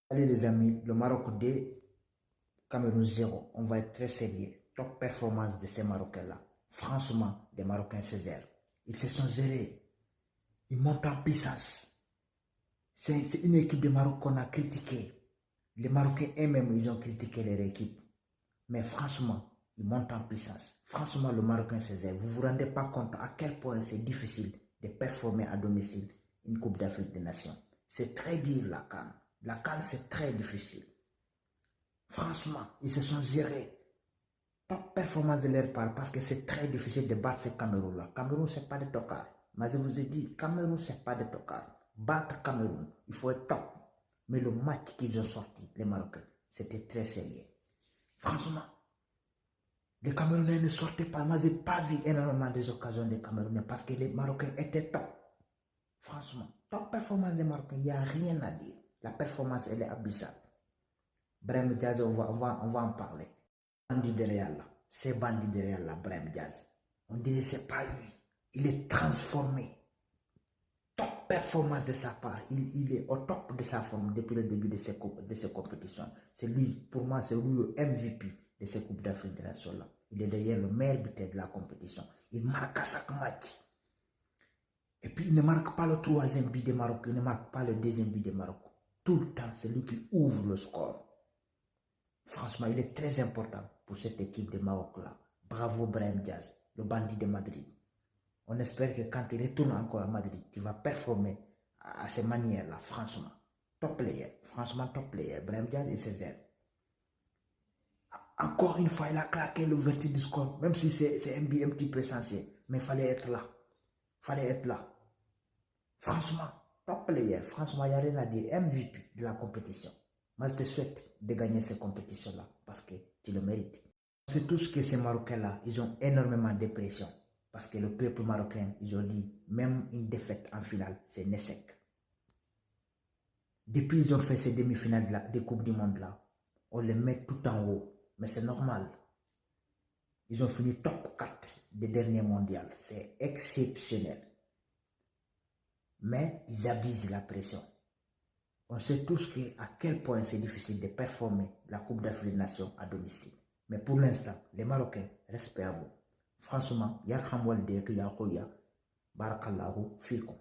Allez les amis, le Maroc 2, Cameroun 0. On va être très sérieux. Top performance de ces Marocains-là. Franchement, les Marocains se zèrent. Ils se sont zérés. Ils montent en puissance. C'est une équipe de Maroc qu'on a critiquée. Les Marocains eux-mêmes, ils ont critiqué leur équipe. Mais franchement, ils montent en puissance. Franchement, le Marocain se zère. Vous ne vous rendez pas compte à quel point c'est difficile de performer à domicile une Coupe d'Afrique des Nations. C'est très dur la CAN. La CAN, c'est très difficile. Franchement, ils se sont gérés. Top performance de leur part parce que c'est très difficile de battre ce Cameroun-là. Cameroun, ce n'est pas de tocard. Mais je vous ai dit, Cameroun, ce n'est pas de tocard. Battre Cameroun, il faut être top. Mais le match qu'ils ont sorti, les Marocains, c'était très sérieux. Franchement, les Camerounais ne sortaient pas. Moi, je n'ai pas vu énormément des occasions des Camerounais parce que les Marocains étaient top. Franchement, top performance des Marocains, il n'y a rien à dire. La performance, elle est abyssale. Brahim Diaz, on va en parler. Bandit derrière là, ces bandits derrière là, Brahim Diaz. On dirait que ce n'est pas lui. Il est transformé. Top performance de sa part. Il est au top de sa forme depuis le début de ces compétitions. C'est lui, pour moi, c'est lui le MVP de ces Coupes d'Afrique des Nations là. Il est d'ailleurs le meilleur buteur de la compétition. Il marque à chaque match. Et puis il ne marque pas le troisième but de Maroc, il ne marque pas le deuxième but de Maroc. Tout le temps, c'est lui qui ouvre le score. Franchement, il est très important pour cette équipe de Maroc là. Bravo Brahim Diaz, le bandit de Madrid. On espère que quand il retourne encore à Madrid, il va performer à ces manières-là, franchement. Top player, franchement top player. Brahim Diaz et ses ailes. Encore une fois, il a claqué l'ouverture du score, même si c'est un petit peu sensé. Mais il fallait être là. Fallait être là. Franchement, top player. Franchement, il n'y a rien à dire. MVP de la compétition. Moi, je te souhaite de gagner ces compétitions-là parce que tu le mérites. C'est tout ce que ces Marocains-là, ils ont énormément de pression. Parce que le peuple marocain, ils ont dit, même une défaite en finale, c'est Nessek. Depuis ils ont fait ces demi-finales des Coupes du Monde là, on les met tout en haut. Mais c'est normal. Ils ont fini top 4 des derniers mondiaux. C'est exceptionnel. Mais ils abusent la pression. On sait tous à quel point c'est difficile de performer la Coupe d'Afrique des Nations à domicile. Mais pour l'instant, les Marocains, respect à vous. Franchement, yarham walde que ya khoya, barakallahu fikum.